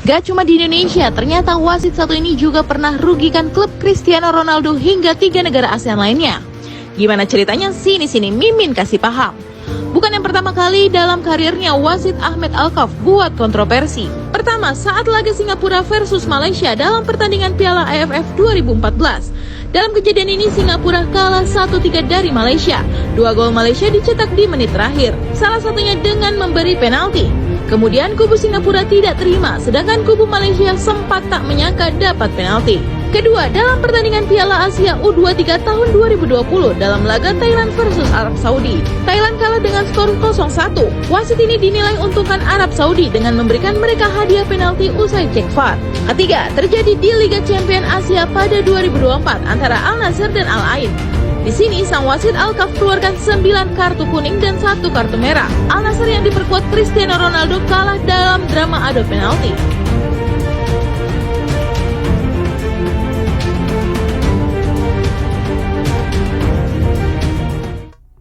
Gak cuma di Indonesia, ternyata wasit satu ini juga pernah rugikan klub Cristiano Ronaldo hingga 3 negara ASEAN lainnya. Gimana ceritanya? Sini Mimin kasih paham. Bukan yang pertama kali dalam karirnya wasit Ahmed Alkaf buat kontroversi. Pertama, saat laga Singapura versus Malaysia dalam pertandingan Piala AFF 2014. Dalam kejadian ini Singapura kalah 1-3 dari Malaysia. 2 gol Malaysia dicetak di menit terakhir, salah satunya dengan memberi penalti. Kemudian kubu Singapura tidak terima, sedangkan kubu Malaysia sempat tak menyangka dapat penalti. Kedua, dalam pertandingan Piala Asia U23 tahun 2020 dalam laga Thailand versus Arab Saudi. Thailand kalah dengan skor 0-1. Wasit ini dinilai untungkan Arab Saudi dengan memberikan mereka hadiah penalti usai cek VAR. Ketiga, terjadi di Liga Champions Asia pada 2024 antara Al Nassr dan Al Ain. Di sini, sang wasit Alkaf keluarkan 9 kartu kuning dan 1 kartu merah. Al Nassr yang diperkuat Cristiano Ronaldo kalah dalam drama adu penalti.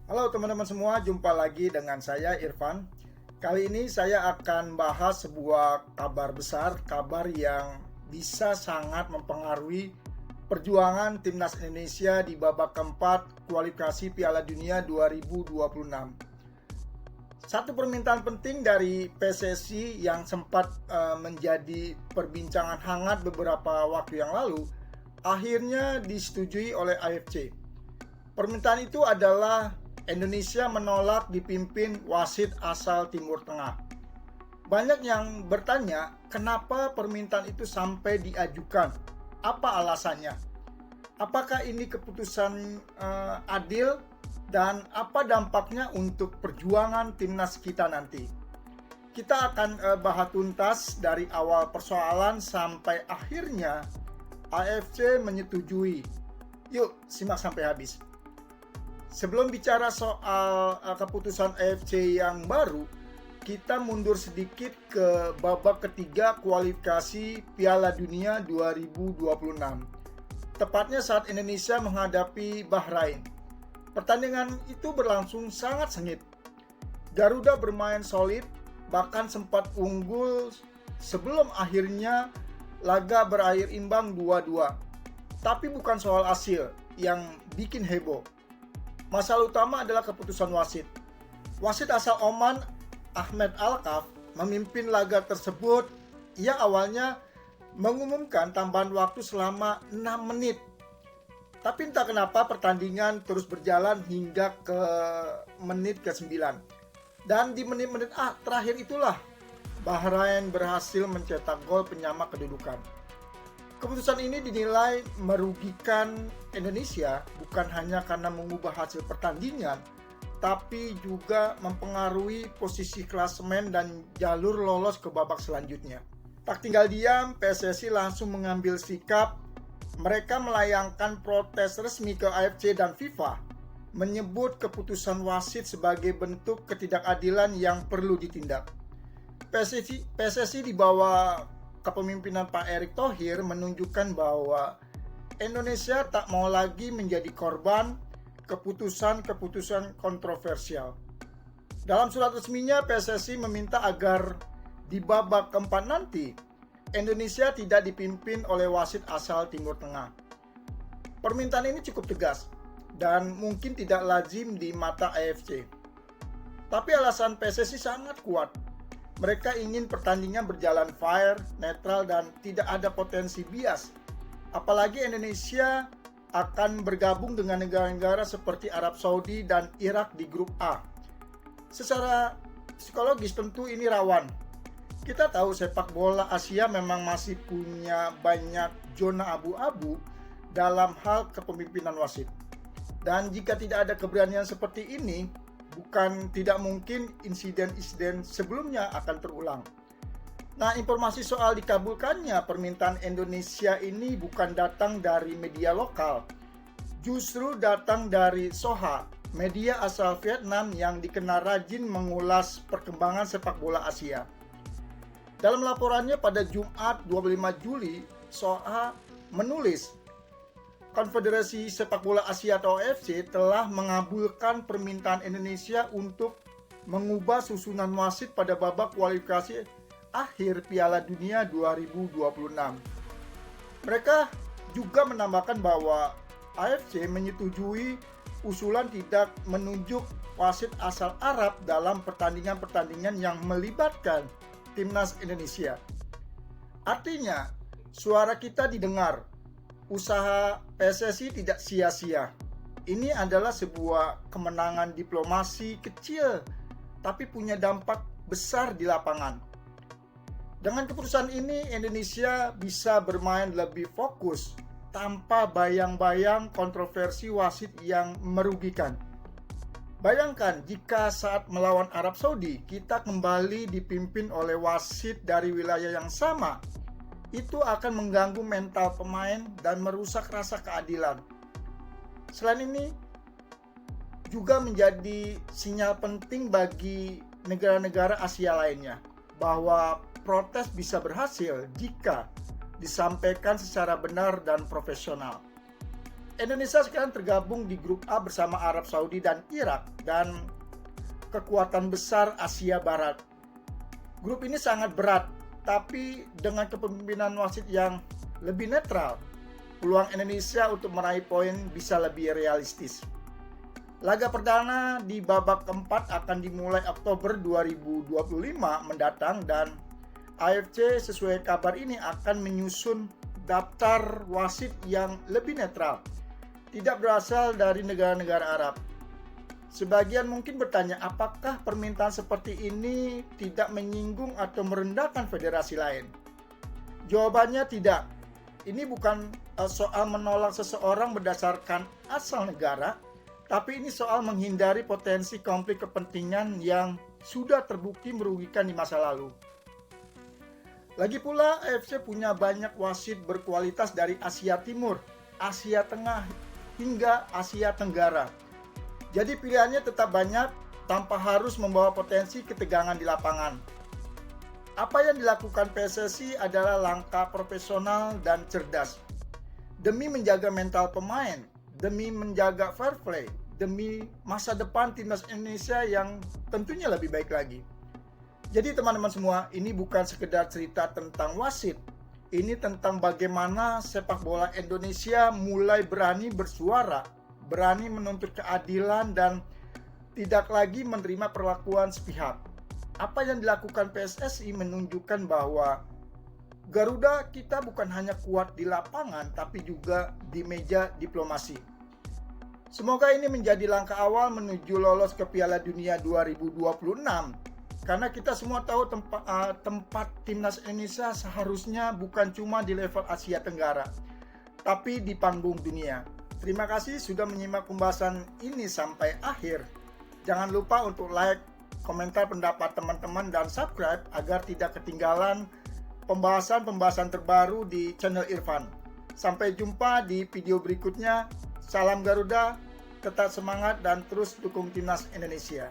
Halo teman-teman semua, jumpa lagi dengan saya Irfan. Kali ini saya akan bahas sebuah kabar besar, kabar yang bisa sangat mempengaruhi perjuangan timnas Indonesia di babak keempat kualifikasi Piala Dunia 2026. Satu permintaan penting dari PSSI yang sempat menjadi perbincangan hangat beberapa waktu yang lalu, akhirnya disetujui oleh AFC. Permintaan itu adalah Indonesia menolak dipimpin wasit asal Timur Tengah. Banyak yang bertanya, kenapa permintaan itu sampai diajukan? Apa alasannya? Apakah ini keputusan adil dan apa dampaknya untuk perjuangan timnas kita nanti? Kita akan bahas tuntas dari awal persoalan sampai akhirnya AFC menyetujui. Yuk, simak sampai habis. Sebelum bicara soal keputusan AFC yang baru, kita mundur sedikit ke babak ketiga kualifikasi Piala Dunia 2026. Tepatnya saat Indonesia menghadapi Bahrain. Pertandingan itu berlangsung sangat sengit. Garuda bermain solid, bahkan sempat unggul sebelum akhirnya laga berakhir imbang 2-2. Tapi bukan soal hasil yang bikin heboh. Masalah utama adalah keputusan wasit. Wasit asal Oman Ahmed Alkaf memimpin laga tersebut. Ia awalnya mengumumkan tambahan waktu selama 6 menit. Tapi entah kenapa pertandingan terus berjalan hingga ke menit ke-9. Dan di menit-menit terakhir itulah Bahrain berhasil mencetak gol penyama kedudukan. Keputusan ini dinilai merugikan Indonesia bukan hanya karena mengubah hasil pertandingan, tapi juga mempengaruhi posisi klasemen dan jalur lolos ke babak selanjutnya. Tak tinggal diam, PSSI langsung mengambil sikap. Mereka melayangkan protes resmi ke AFC dan FIFA, menyebut keputusan wasit sebagai bentuk ketidakadilan yang perlu ditindak. PSSI di bawah kepemimpinan Pak Erick Thohir menunjukkan bahwa Indonesia tak mau lagi menjadi korban keputusan-keputusan kontroversial. Dalam surat resminya, PSSI meminta agar di babak keempat nanti, Indonesia tidak dipimpin oleh wasit asal Timur Tengah. Permintaan ini cukup tegas dan mungkin tidak lazim di mata AFC. Tapi alasan PSSI sangat kuat. Mereka ingin pertandingan berjalan fair, netral, dan tidak ada potensi bias. Apalagi Indonesia akan bergabung dengan negara-negara seperti Arab Saudi dan Irak di grup A. Secara psikologis tentu ini rawan. Kita tahu sepak bola Asia memang masih punya banyak zona abu-abu dalam hal kepemimpinan wasit. Dan jika tidak ada keberanian seperti ini, bukan tidak mungkin insiden-insiden sebelumnya akan terulang. Nah, informasi soal dikabulkannya permintaan Indonesia ini bukan datang dari media lokal. Justru datang dari Soha, media asal Vietnam yang dikenal rajin mengulas perkembangan sepak bola Asia. Dalam laporannya pada Jumat 25 Juli, Soha menulis, Konfederasi Sepak Bola Asia atau AFC telah mengabulkan permintaan Indonesia untuk mengubah susunan wasit pada babak kualifikasi akhir Piala Dunia 2026. Mereka juga menambahkan bahwa AFC menyetujui usulan tidak menunjuk wasit asal Arab dalam pertandingan-pertandingan yang melibatkan timnas Indonesia. Artinya, suara kita didengar. Usaha PSSI tidak sia-sia. Ini adalah sebuah kemenangan diplomasi kecil, tapi punya dampak besar di lapangan. Dengan keputusan ini, Indonesia bisa bermain lebih fokus tanpa bayang-bayang kontroversi wasit yang merugikan. Bayangkan jika saat melawan Arab Saudi, kita kembali dipimpin oleh wasit dari wilayah yang sama. Itu akan mengganggu mental pemain dan merusak rasa keadilan. Selain ini, juga menjadi sinyal penting bagi negara-negara Asia lainnya bahwa protes bisa berhasil jika disampaikan secara benar dan profesional. Indonesia sekarang tergabung di grup A bersama Arab Saudi dan Irak dan kekuatan besar Asia Barat. Grup ini sangat berat, tapi dengan kepemimpinan wasit yang lebih netral, peluang Indonesia untuk meraih poin bisa lebih realistis. Laga perdana di babak keempat akan dimulai Oktober 2025 mendatang dan AFC sesuai kabar ini akan menyusun daftar wasit yang lebih netral, tidak berasal dari negara-negara Arab. Sebagian mungkin bertanya, apakah permintaan seperti ini tidak menyinggung atau merendahkan federasi lain? Jawabannya tidak. Ini bukan soal menolak seseorang berdasarkan asal negara, tapi ini soal menghindari potensi konflik kepentingan yang sudah terbukti merugikan di masa lalu. Lagi pula, AFC punya banyak wasit berkualitas dari Asia Timur, Asia Tengah, hingga Asia Tenggara. Jadi pilihannya tetap banyak tanpa harus membawa potensi ketegangan di lapangan. Apa yang dilakukan PSSI adalah langkah profesional dan cerdas. Demi menjaga mental pemain, demi menjaga fair play, demi masa depan timnas Indonesia yang tentunya lebih baik lagi. Jadi teman-teman semua, ini bukan sekedar cerita tentang wasit. Ini tentang bagaimana sepak bola Indonesia mulai berani bersuara, berani menuntut keadilan dan tidak lagi menerima perlakuan sepihak. Apa yang dilakukan PSSI menunjukkan bahwa Garuda kita bukan hanya kuat di lapangan, tapi juga di meja diplomasi. Semoga ini menjadi langkah awal menuju lolos ke Piala Dunia 2026. Karena kita semua tahu tempat timnas Indonesia seharusnya bukan cuma di level Asia Tenggara, tapi di panggung dunia. Terima kasih sudah menyimak pembahasan ini sampai akhir. Jangan lupa untuk like, komentar pendapat teman-teman, dan subscribe agar tidak ketinggalan pembahasan-pembahasan terbaru di channel Irfan. Sampai jumpa di video berikutnya. Salam Garuda, tetap semangat dan terus dukung timnas Indonesia.